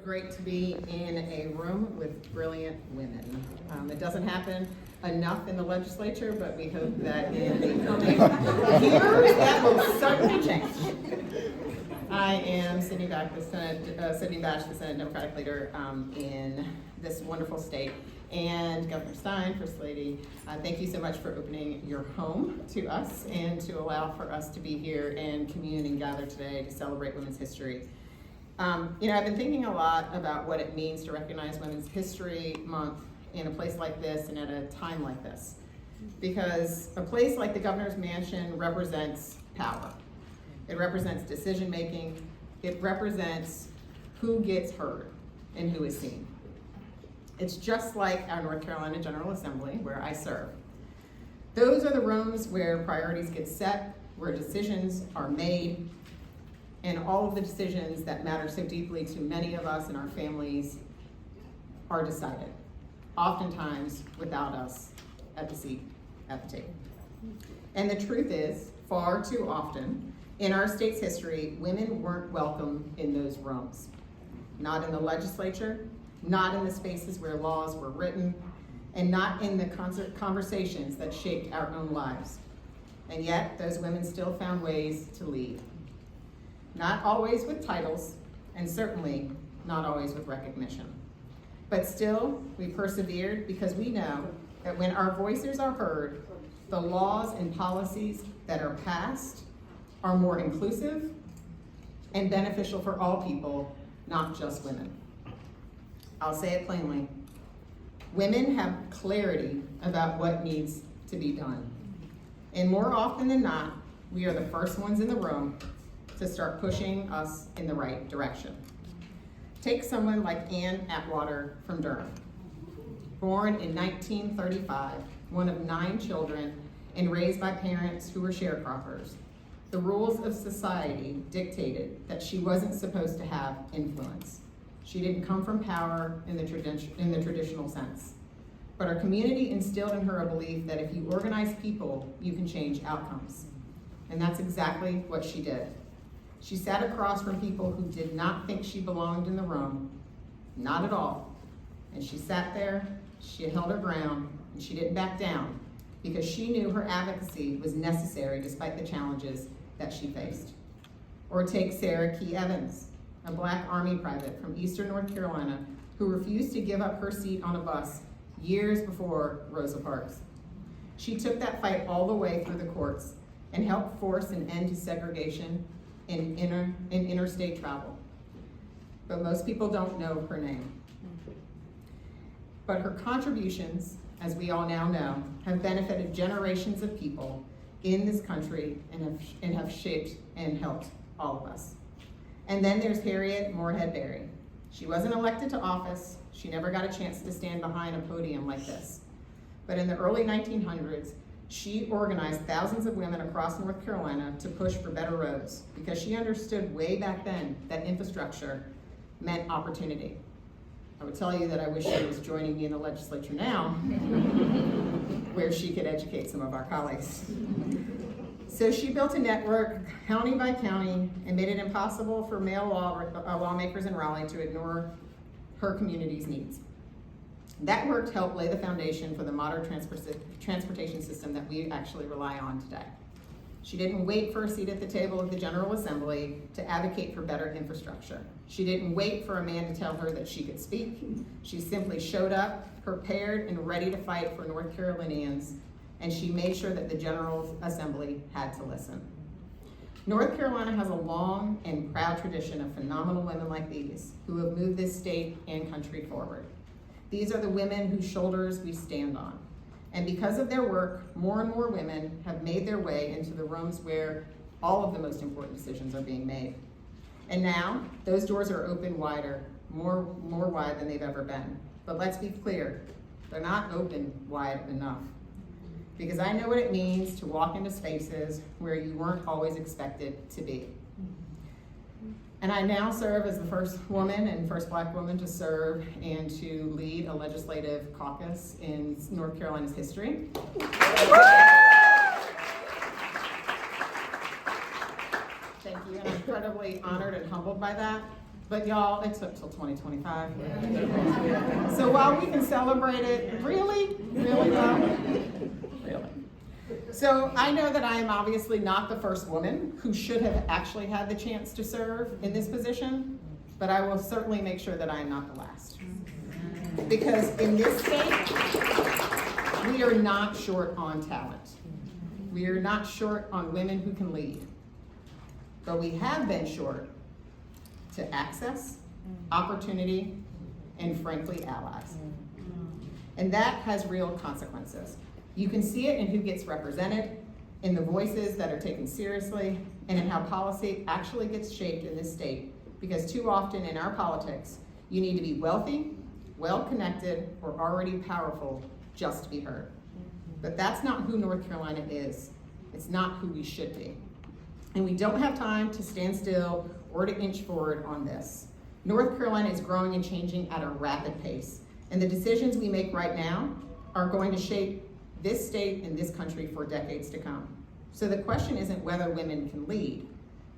Great to be in a room with brilliant women. It doesn't happen enough in the legislature, but we hope that in the coming years that will certainly change. I am Sydney Bash, the Senate Democratic leader in this wonderful state, and Governor Stein, First Lady, thank you so much for opening your home to us and to allow for us to be here and commune and gather today to celebrate Women's History. I've been thinking a lot about what it means to recognize Women's History Month in a place like this and at a time like this. Because a place like the Governor's Mansion represents power. It represents decision making. It represents who gets heard and who is seen. It's just like our North Carolina General Assembly, where I serve. Those are the rooms where priorities get set, where decisions are made, and all of the decisions that matter so deeply to many of us and our families are decided, oftentimes without us at the seat at the table. And the truth is, far too often in our state's history, women weren't welcome in those rooms. Not in the legislature, not in the spaces where laws were written, and not in the conversations that shaped our own lives. And yet, those women still found ways to lead. Not always with titles, and certainly not always with recognition. But still, we persevered because we know that when our voices are heard, the laws and policies that are passed are more inclusive and beneficial for all people, not just women. I'll say it plainly. Women have clarity about what needs to be done. And more often than not, we are the first ones in the room to start pushing us in the right direction. Take someone like Anne Atwater from Durham. Born in 1935, one of 9 children, and raised by parents who were sharecroppers, the rules of society dictated that she wasn't supposed to have influence. She didn't come from power in the traditional sense. But our community instilled in her a belief that if you organize people, you can change outcomes. And that's exactly what she did. She sat across from people who did not think she belonged in the room, not at all. And she sat there, she held her ground, and she didn't back down because she knew her advocacy was necessary despite the challenges that she faced. Or take Sarah Key Evans, a Black Army private from Eastern North Carolina who refused to give up her seat on a bus years before Rosa Parks. She took that fight all the way through the courts and helped force an end to segregation in interstate travel. But most people don't know her name. But her contributions, as we all now know, have benefited generations of people in this country and have shaped and helped all of us. And then there's Harriet Moorhead Berry. She wasn't elected to office. She never got a chance to stand behind a podium like this. But in the early 1900s, she organized thousands of women across North Carolina to push for better roads because she understood way back then that infrastructure meant opportunity. I would tell you that I wish she was joining me in the legislature now, where she could educate some of our colleagues. So she built a network county by county and made it impossible for male lawmakers in Raleigh to ignore her community's needs. That work helped lay the foundation for the modern transportation system that we actually rely on today. She didn't wait for a seat at the table of the General Assembly to advocate for better infrastructure. She didn't wait for a man to tell her that she could speak. She simply showed up, prepared and ready to fight for North Carolinians, and she made sure that the General Assembly had to listen. North Carolina has a long and proud tradition of phenomenal women like these who have moved this state and country forward. These are the women whose shoulders we stand on. And because of their work, more and more women have made their way into the rooms where all of the most important decisions are being made. And now, those doors are open wider, more wide than they've ever been. But let's be clear, they're not open wide enough. Because I know what it means to walk into spaces where you weren't always expected to be. And I now serve as the first woman and first Black woman to serve and to lead a legislative caucus in North Carolina's history. Thank you, and I'm incredibly honored and humbled by that. But y'all, it took till 2025. So while we can celebrate it, really well, really. So I know that I am obviously not the first woman who should have actually had the chance to serve in this position, but I will certainly make sure that I am not the last. Because in this state, we are not short on talent. We are not short on women who can lead. But we have been short to access, opportunity, and frankly, allies. And that has real consequences. You can see it in who gets represented, in the voices that are taken seriously, and in how policy actually gets shaped in this state. Because too often in our politics, you need to be wealthy, well-connected, or already powerful just to be heard. But that's not who North Carolina is. It's not who we should be. And we don't have time to stand still or to inch forward on this. North Carolina is growing and changing at a rapid pace. And the decisions we make right now are going to shape this state and this country for decades to come. So the question isn't whether women can lead.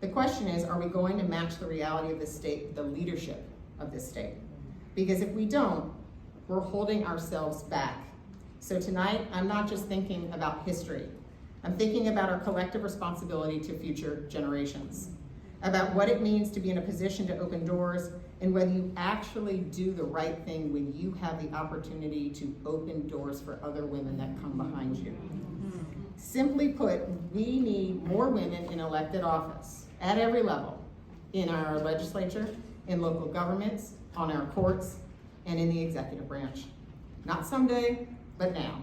The question is, are we going to match the reality of this state with the leadership of this state? Because if we don't, we're holding ourselves back. So tonight, I'm not just thinking about history. I'm thinking about our collective responsibility to future generations, about what it means to be in a position to open doors, and whether you actually do the right thing when you have the opportunity to open doors for other women that come behind you. Simply put, we need more women in elected office at every level, in our legislature, in local governments, on our courts, and in the executive branch. Not someday, but now.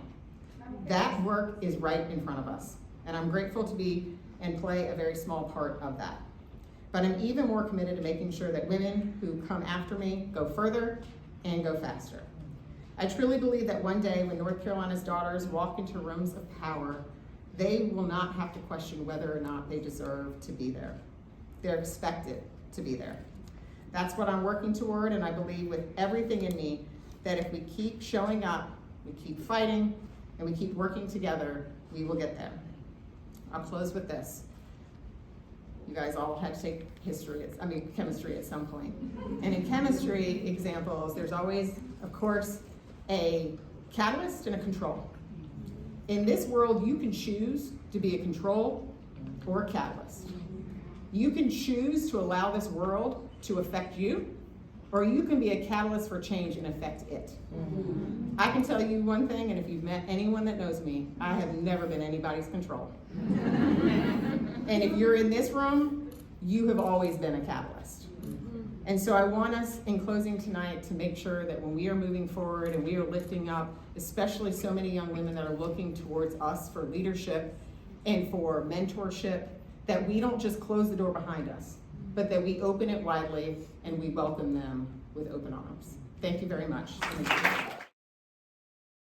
That work is right in front of us, and I'm grateful to be and play a very small part of that. But I'm even more committed to making sure that women who come after me go further and go faster. I truly believe that one day when North Carolina's daughters walk into rooms of power, they will not have to question whether or not they deserve to be there. They're expected to be there. That's what I'm working toward, and I believe with everything in me that if we keep showing up, we keep fighting, and we keep working together, we will get there. I'll close with this. You guys all had to take chemistry at some point. And in chemistry examples, there's always, of course, a catalyst and a control. In this world, you can choose to be a control or a catalyst. You can choose to allow this world to affect you, or you can be a catalyst for change and affect it. I can tell you one thing, and if you've met anyone that knows me, I have never been anybody's control. And if you're in this room, you have always been a catalyst. And so I want us, in closing tonight, to make sure that when we are moving forward and we are lifting up, especially so many young women that are looking towards us for leadership and for mentorship, that we don't just close the door behind us, but that we open it widely and we welcome them with open arms. Thank you very much.